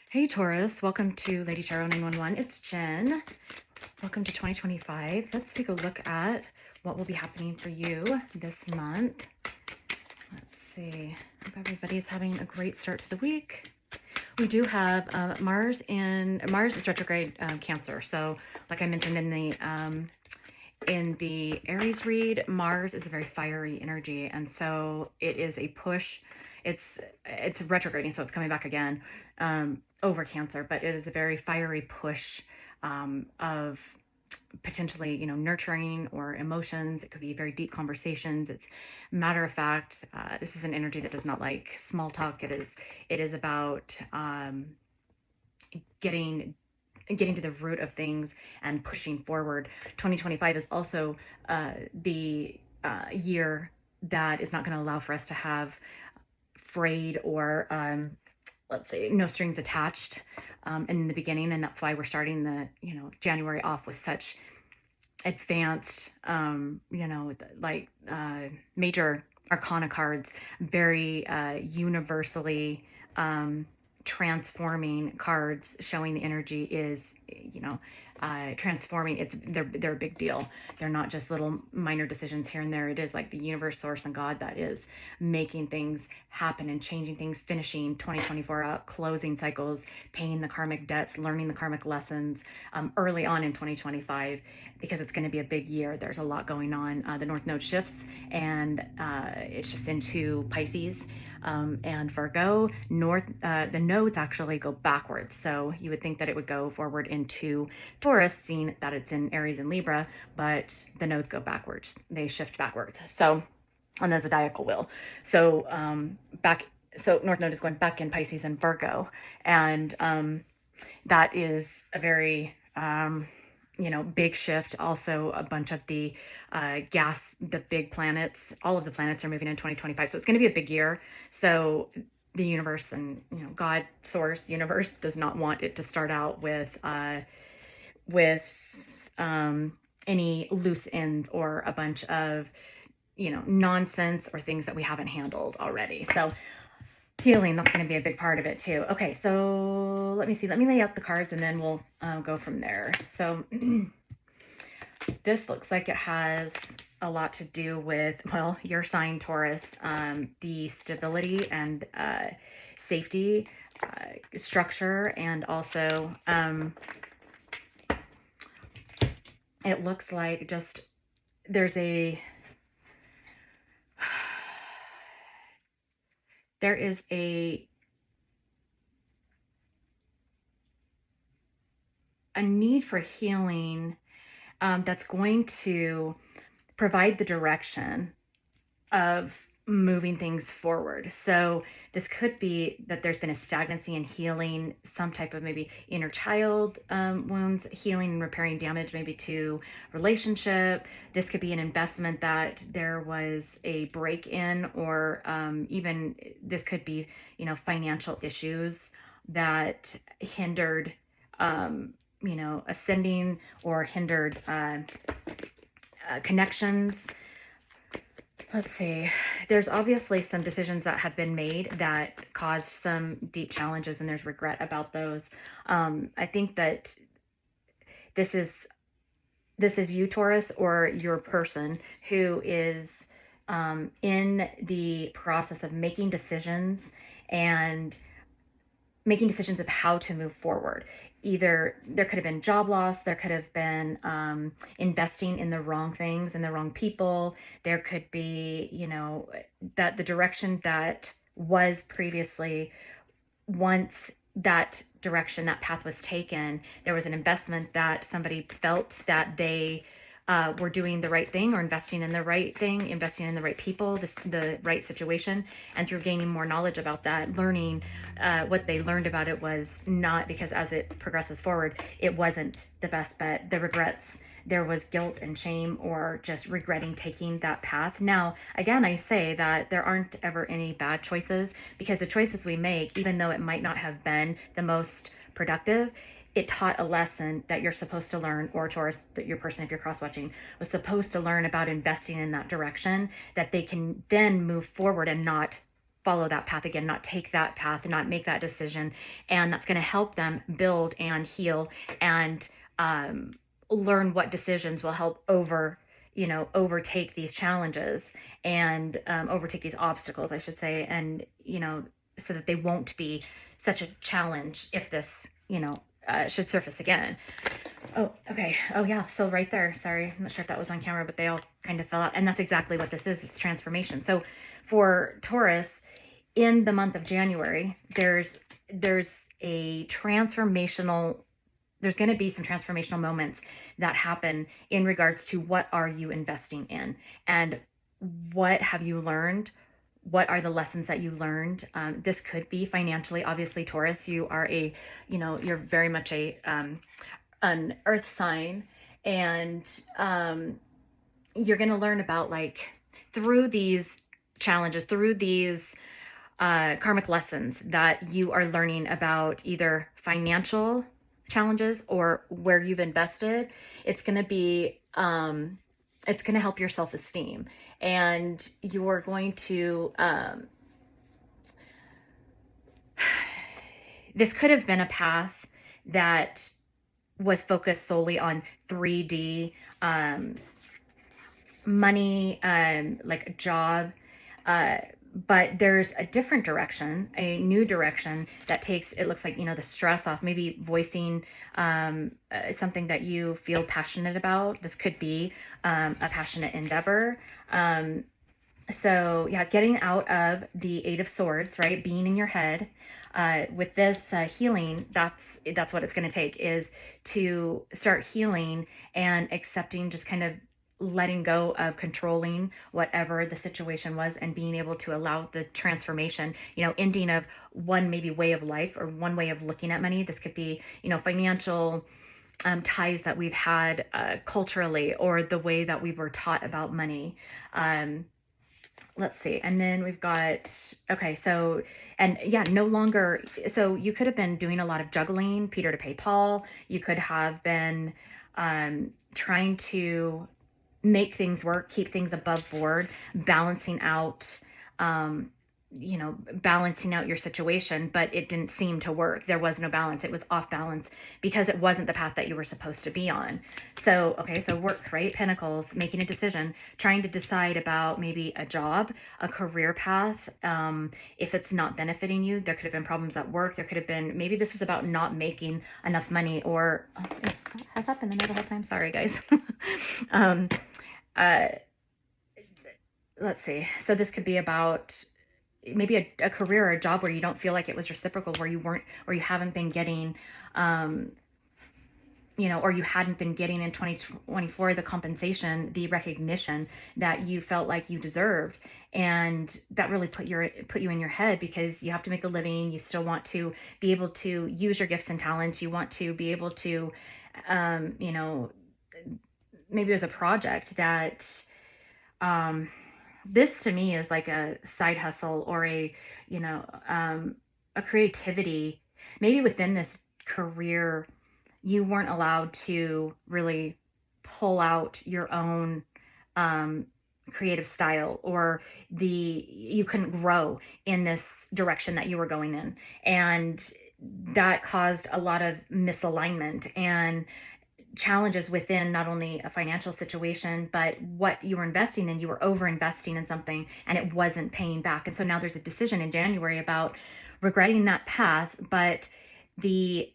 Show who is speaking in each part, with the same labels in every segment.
Speaker 1: Hey Taurus, welcome to Lady Tarot 911. It's Jen. Welcome to 2025. Let's take a look at what will be happening for you this month. Let's see. Hope everybody's having a great start to the week. We do have Mars is retrograde Cancer. So, like I mentioned in the Aries read, Mars is a very fiery energy, and so it is a push. It's retrograding, so it's coming back again over Cancer, but it is a very fiery push of potentially, nurturing or emotions. It could be very deep conversations. It's matter of fact. This is an energy that does not like small talk. It is about getting to the root of things and pushing forward. 2025 is also the year that is not going to allow for us to have frayed or let's say no strings attached in the beginning, and that's why we're starting the January off with such advanced major arcana cards, very universally transforming cards, showing the energy is transforming. They're a big deal. They're not just little minor decisions here and there. It is like the universe, source, and God that is making things happen and changing things, finishing 2024 up, closing cycles, paying the karmic debts, learning the karmic lessons early on in 2025, because it's going to be a big year. There's a lot going on. The North Node shifts, and it shifts into Pisces and Virgo. The nodes actually go backwards. So you would think that it would go forward into Taurus, seeing that it's in Aries and Libra, but the nodes go backwards. They shift backwards. So on the zodiacal wheel. So so North Node is going back in Pisces and Virgo. And that is a very big shift. Also, a bunch of the big planets, all of the planets are moving in 2025. So it's going to be a big year. So the universe and, God, source, universe does not want it to start out with any loose ends or a bunch of, nonsense or things that we haven't handled already. So healing, that's going to be a big part of it too. Okay, so let me see. Let me lay out the cards and then we'll go from there. So this looks like it has a lot to do with, well, your sign, Taurus, the stability and safety, structure, and also it looks like just there is a need for healing that's going to provide the direction of moving things forward. So this could be that there's been a stagnancy in healing some type of maybe inner child wounds, healing and repairing damage maybe to relationship. This could be an investment that there was a break in, or even this could be, financial issues that hindered, ascending, or hindered connections. Let's see. There's obviously some decisions that have been made that caused some deep challenges, and there's regret about those. I think that this is you, Taurus, or your person who is in the process of making decisions of how to move forward. Either there could have been job loss, there could have been investing in the wrong things and the wrong people. There could be, that the direction that was previously, once that direction, that path was taken, there was an investment that somebody felt that they were doing the right thing, or investing in the right thing, investing in the right people, the right situation. And through gaining more knowledge about that, learning what they learned about it was not, because as it progresses forward, it wasn't the best bet. The regrets, there was guilt and shame, or just regretting taking that path. Now, again, I say that there aren't ever any bad choices, because the choices we make, even though it might not have been the most productive, it taught a lesson that you're supposed to learn, or Taurus, that your person, if you're cross-watching, was supposed to learn about investing in that direction, that they can then move forward and not follow that path again, not take that path, and not make that decision. And that's going to help them build and heal and learn what decisions will help overtake these challenges and overtake these obstacles, I should say, and so that they won't be such a challenge if this should surface again. Oh, okay. Oh yeah, so right there, sorry, I'm not sure if that was on camera, but they all kind of fell out, and that's exactly what this is. It's transformation. So for Taurus, in the month of January, there's a transformational, there's going to be some transformational moments that happen in regards to what are you investing in and what have you learned. What are the lessons that you learned? This could be financially. Obviously, Taurus, you are you're very much an earth sign, and you're going to learn about, like, through these challenges, through these karmic lessons that you are learning about either financial challenges or where you've invested. It's going to be it's going to help your self-esteem, and you're going to this could have been a path that was focused solely on 3D money, like a job, but there's a different direction, a new direction that takes, it looks like, the stress off, maybe voicing something that you feel passionate about. This could be a passionate endeavor. So yeah, getting out of the Eight of Swords, right? Being in your head. With this healing, that's what it's going to take, is to start healing and accepting, just kind of letting go of controlling whatever the situation was, and being able to allow the transformation, ending of one maybe way of life or one way of looking at money. This could be, financial ties that we've had culturally, or the way that we were taught about money. Let's see. And then we've got, okay, so, and yeah, no longer, so you could have been doing a lot of juggling, Peter to pay Paul. You could have been trying to make things work, keep things above board, balancing out your situation, but it didn't seem to work. There was no balance. It was off balance because it wasn't the path that you were supposed to be on. So, okay, so work, right? Pentacles, making a decision, trying to decide about maybe a job, a career path. If it's not benefiting you, there could have been problems at work. There could have been, maybe this is about not making enough money, or has that been in there the whole time? Sorry, guys. Let's see. So this could be about maybe a career or a job where you don't feel like it was reciprocal, where you weren't, or you haven't been getting, or you hadn't been getting in 2024, the compensation, the recognition that you felt like you deserved. And that really put you in your head, because you have to make a living. You still want to be able to use your gifts and talents. You want to be able to, maybe it was a project that, this to me is like a side hustle, or a creativity. Maybe within this career, you weren't allowed to really pull out your own creative style, or you couldn't grow in this direction that you were going in. And that caused a lot of misalignment and challenges within not only a financial situation, but what you were investing in. You were over investing in something and it wasn't paying back. And so now there's a decision in January about regretting that path, but the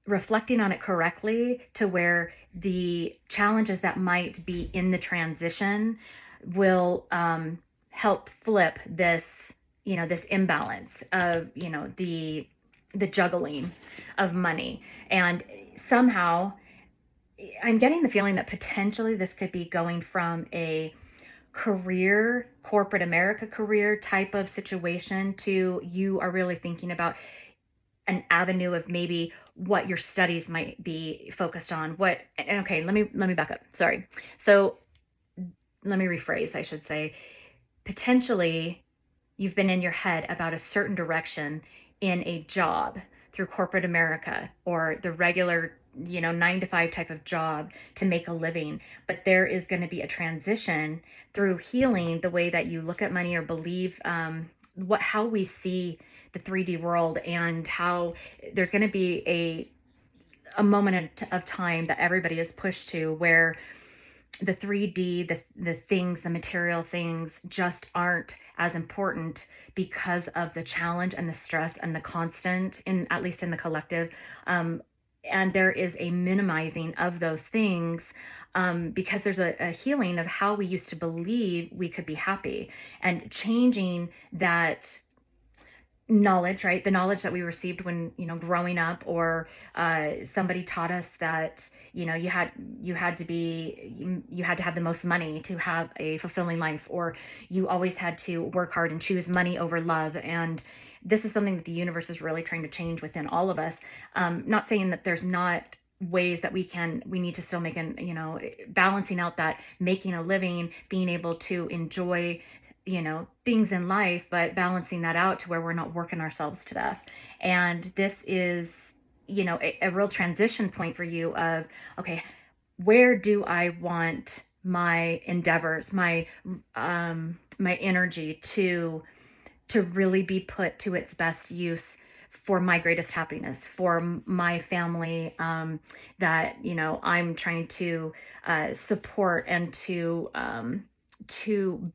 Speaker 1: reflecting on it correctly, to where the challenges that might be in the transition will help flip this, this imbalance of, the juggling of money. And somehow I'm getting the feeling that potentially this could be going from a career, corporate America career type of situation, to you are really thinking about an avenue of maybe what your studies might be focused on. Okay, let me back up. Sorry. So let me rephrase, I should say. Potentially, you've been in your head about a certain direction in a job through corporate America, or the regular 9-to-5 type of job to make a living. But there is going to be a transition through healing the way that you look at money, or believe how we see the 3D world, and how there's going to be a moment of time that everybody is pushed to, where the 3D, the things, the material things just aren't as important because of the challenge and the stress and the constant, in at least in the collective. And there is a minimizing of those things, because there's a healing of how we used to believe we could be happy, and changing that knowledge, right? The knowledge that we received when, growing up, or somebody taught us that, you had to have the most money to have a fulfilling life, or you always had to work hard and choose money over love. And this is something that the universe is really trying to change within all of us. Not saying that there's not ways that we need to still make balancing out that, making a living, being able to enjoy things in life, but balancing that out to where we're not working ourselves to death. And this is, a real transition point for you of, okay, where do I want my endeavors, my energy to really be put to its best use for my greatest happiness, for my family, that, I'm trying to support and to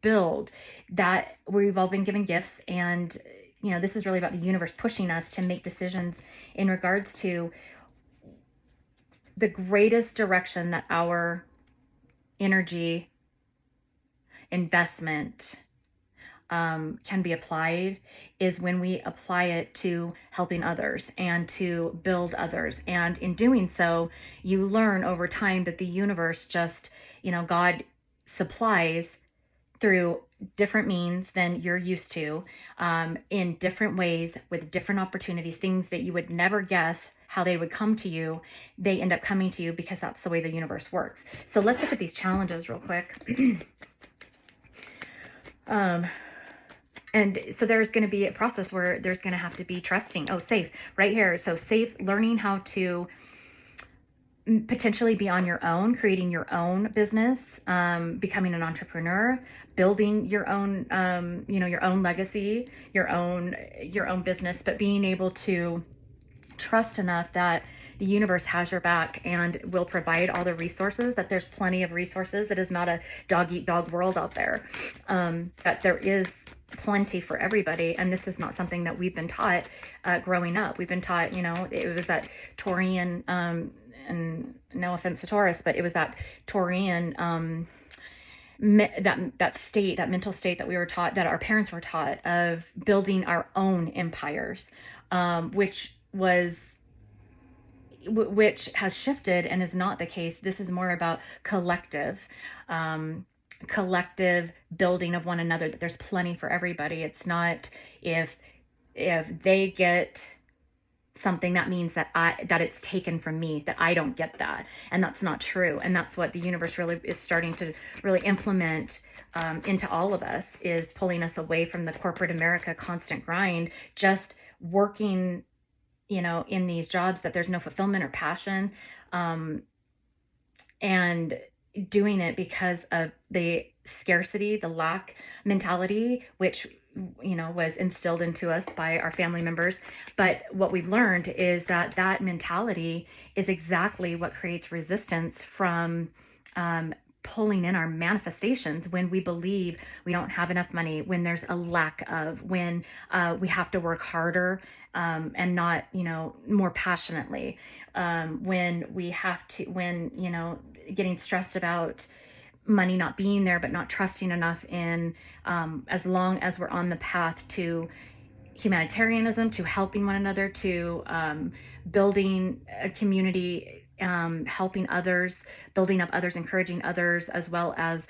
Speaker 1: build, that we've all been given gifts. And this is really about the universe pushing us to make decisions in regards to the greatest direction that our energy investment can be applied, is when we apply it to helping others and to build others. And in doing so, you learn over time that the universe just, God supplies through different means than you're used to, in different ways, with different opportunities, things that you would never guess how they would come to you. They end up coming to you because that's the way the universe works. So let's look at these challenges real quick. And so there's going to be a process where there's going to have to be trusting. Oh, safe right here. So safe, learning how to potentially be on your own, creating your own business, becoming an entrepreneur, building your own, your own legacy, your own business, but being able to trust enough that the universe has your back and will provide all the resources, that there's plenty of resources. It is not a dog eat dog world out there, that there is plenty for everybody. And this is not something that we've been taught growing up. We've been taught, it was that Taurian, and no offense to Taurus, but it was that Taurian, that state, that mental state that we were taught, that our parents were taught, of building our own empires, which has shifted and is not the case. This is more about collective building of one another, that there's plenty for everybody. It's not, if they get something, that means that it's taken from me, that I don't get that. And that's not true. And that's what the universe really is starting to really implement into all of us, is pulling us away from the corporate America constant grind, just working, in these jobs that there's no fulfillment or passion, and doing it because of the scarcity, the lack mentality, which was instilled into us by our family members. But what we've learned is that mentality is exactly what creates resistance from pulling in our manifestations, when we believe we don't have enough money, when there's a lack of, when we have to work harder, and not, more passionately, when we have to, getting stressed about money not being there, but not trusting enough in, as long as we're on the path to humanitarianism, to helping one another, to building a community, helping others, building up others, encouraging others, as well as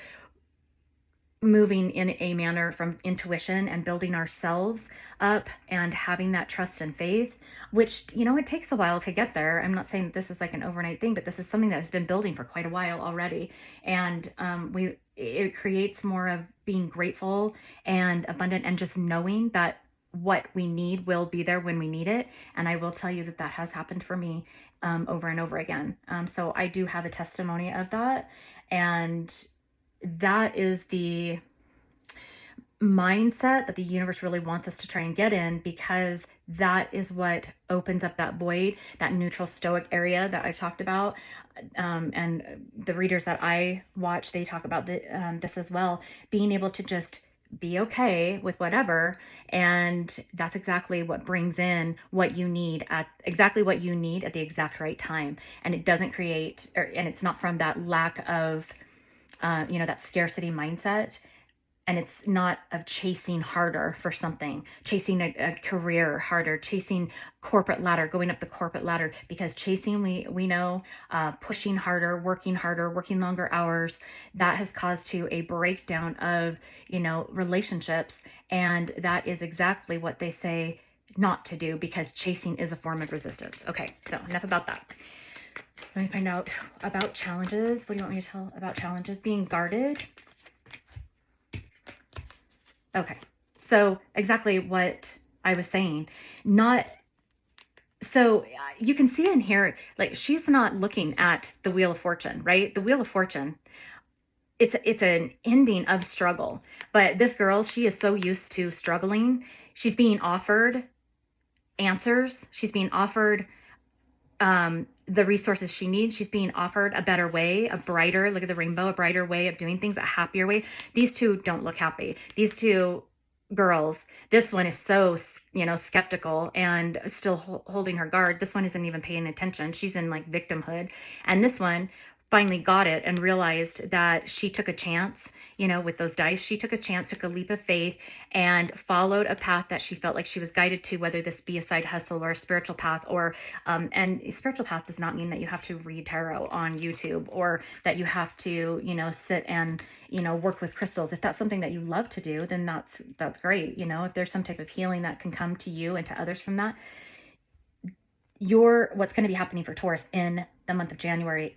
Speaker 1: moving in a manner from intuition and building ourselves up and having that trust and faith, which, it takes a while to get there. I'm not saying that this is like an overnight thing, but this is something that has been building for quite a while already. And it creates more of being grateful and abundant, and just knowing that what we need will be there when we need it. And I will tell you that has happened for me over and over again. So I do have a testimony of that. And that is mindset that the universe really wants us to try and get in, because that is what opens up that void, that neutral stoic area that I've talked about. And the readers that I watch, they talk about this as well, being able to just be okay with whatever. And that's exactly what brings in what you need at exactly what you need at the exact right time. And it doesn't create, and it's not from that lack of, that scarcity mindset. And it's not of chasing harder for something, chasing a career harder, chasing corporate ladder, going up the corporate ladder, because chasing, we know, pushing harder, working longer hours, that has caused to a breakdown of, relationships. And that is exactly what they say not to do, because chasing is a form of resistance. Okay, so enough about that. Let me find out about challenges. What do you want me to tell about challenges? Being guarded. Okay, so exactly what I was saying. So you can see in here, like, she's not looking at the Wheel of Fortune, right? The Wheel of Fortune, it's an ending of struggle. But this girl, she is so used to struggling. She's being offered answers. She's being offered the resources she needs. She's being offered a better way, a brighter, look at the rainbow, a brighter way of doing things, a happier way. These two don't look happy. These two girls, this one is so, skeptical and still holding her guard. This one isn't even paying attention. She's in like victimhood. And this one finally got it and realized that she took a chance, with those dice. She took a chance, took a leap of faith, and followed a path that she felt like she was guided to, whether this be a side hustle or a spiritual path, or, and a spiritual path does not mean that you have to read tarot on YouTube, or that you have to, sit and, work with crystals. If that's something that you love to do, then that's great. If there's some type of healing that can come to you and to others from that, what's going to be happening for Taurus in the month of January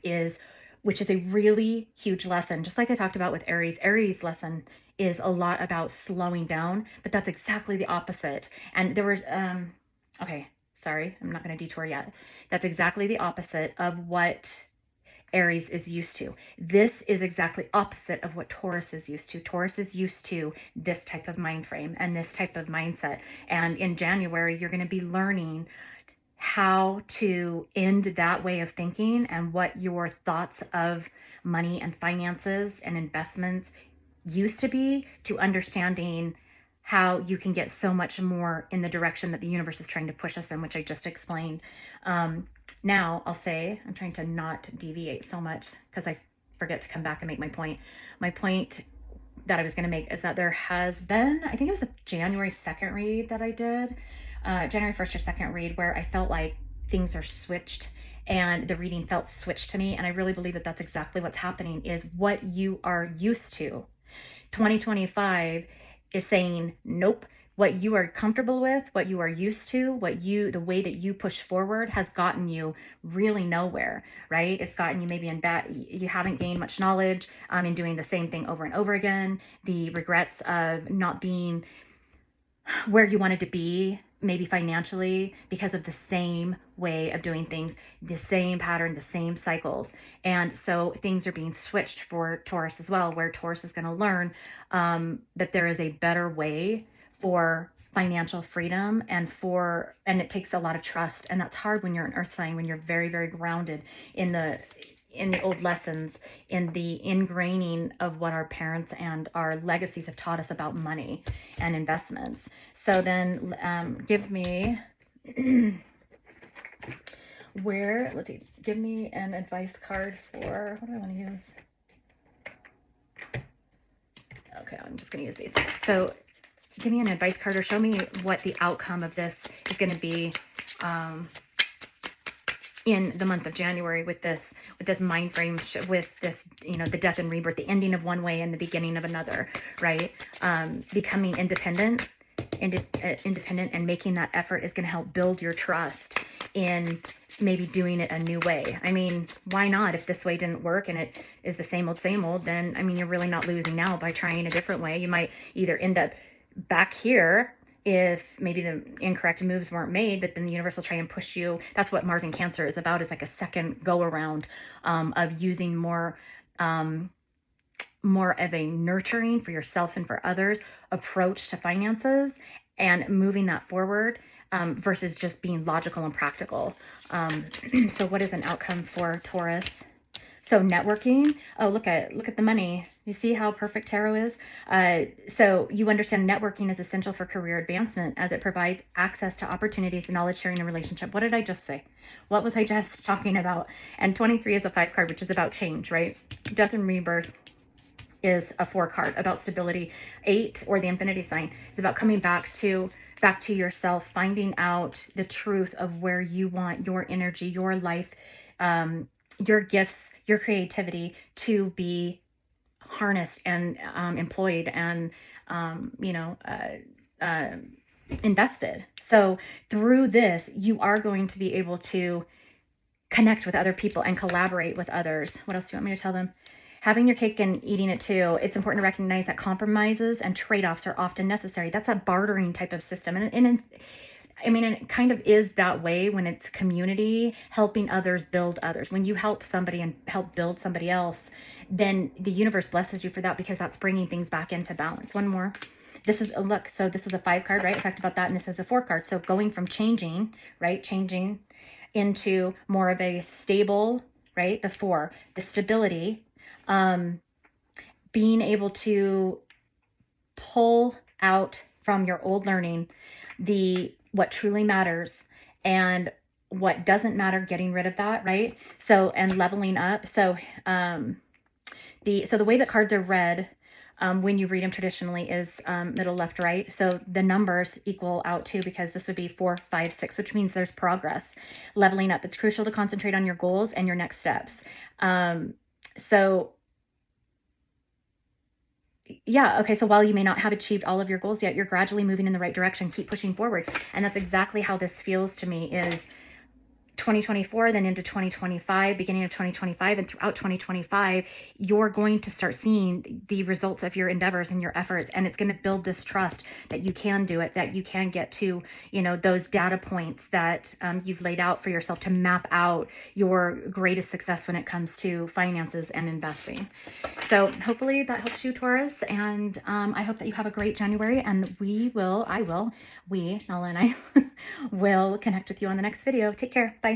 Speaker 1: which is a really huge lesson. Just like I talked about with Aries lesson is a lot about slowing down, but that's exactly the opposite. And there was, okay, sorry, I'm not going to detour yet. That's exactly the opposite of what Aries is used to. This is exactly opposite of what Taurus is used to. Taurus is used to this type of mind frame and this type of mindset. And in January, you're going to be learning how to end that way of thinking and what your thoughts of money and finances and investments used to be, to understanding how you can get so much more in the direction that the universe is trying to push us in, which I just explained. Now I'll say, I'm trying to not deviate so much because I forget to come back and make my point. My point that I was going to make is that there has been, I think it was a January 2nd read that I did, January 1st or 2nd read, where I felt like things are switched and the reading felt switched to me. And I really believe that that's exactly what's happening, is what you are used to. 2025 is saying, nope, what you are comfortable with, what you are used to, the way that you push forward has gotten you really nowhere, right? It's gotten you maybe in bad, you haven't gained much knowledge in doing the same thing over and over again. The regrets of not being where you wanted to be, maybe financially, because of the same way of doing things, the same pattern, the same cycles. And so things are being switched for Taurus as well, where Taurus is going to learn that there is a better way for financial freedom, and it takes a lot of trust. And that's hard when you're an earth sign, when you're very, very grounded in the old lessons, in the ingraining of what our parents and our legacies have taught us about money and investments. So then give me give me an advice card for, what do I want to use? Okay, I'm just going to use these. So give me an advice card, or show me what the outcome of this is going to be in the month of January with this mind frame, with this, the death and rebirth, the ending of one way and the beginning of another, right? Becoming independent and making that effort is going to help build your trust in maybe doing it a new way. I mean, why not? If this way didn't work and it is the same old, then, I mean, you're really not losing now by trying a different way. You might either end up back here if maybe the incorrect moves weren't made, but then the universe will try and push you. That's what Mars in Cancer is about, is like a second go around of using more more of a nurturing for yourself and for others approach to finances and moving that forward, versus just being logical and practical. So what is an outcome for Taurus? So networking. Oh, look at the money. You see how perfect tarot is? So you understand networking is essential for career advancement as it provides access to opportunities, knowledge sharing, and relationship. What did I just say? What was I just talking about? And 23 is a 5 card, which is about change, right? Death and rebirth is a 4 card about stability. 8, or the infinity sign, is about coming back to yourself, finding out the truth of where you want your energy, your life, your gifts, your creativity to be harnessed and employed and invested. So through this, you are going to be able to connect with other people and collaborate with others. What else do you want me to tell them? Having your cake and eating it too. It's important to recognize that compromises and trade-offs are often necessary. That's a bartering type of system. And it kind of is that way when it's community, helping others build others. When you help somebody and help build somebody else, then the universe blesses you for that, because that's bringing things back into balance. One more. This is, look, so this was a 5 card, right? I talked about that, and this is a 4 card. So going from changing, right? Changing into more of a stable, right? The 4, the stability, being able to pull out from your old learning what truly matters and what doesn't matter, getting rid of that, right? So, and leveling up. So, the way that cards are read, when you read them traditionally, is middle, left, right. So the numbers equal out too, because this would be 4, 5, 6, which means there's progress. Leveling up. It's crucial to concentrate on your goals and your next steps. So yeah, okay, so while you may not have achieved all of your goals yet, you're gradually moving in the right direction. Keep pushing forward. And that's exactly how this feels to me, is 2024, then into 2025, beginning of 2025, and throughout 2025, you're going to start seeing the results of your endeavors and your efforts. And it's going to build this trust that you can do it, that you can get to, those data points that you've laid out for yourself to map out your greatest success when it comes to finances and investing. So hopefully that helps you, Taurus. And I hope that you have a great January, and we, Nala and I, will connect with you on the next video. Take care. Bye.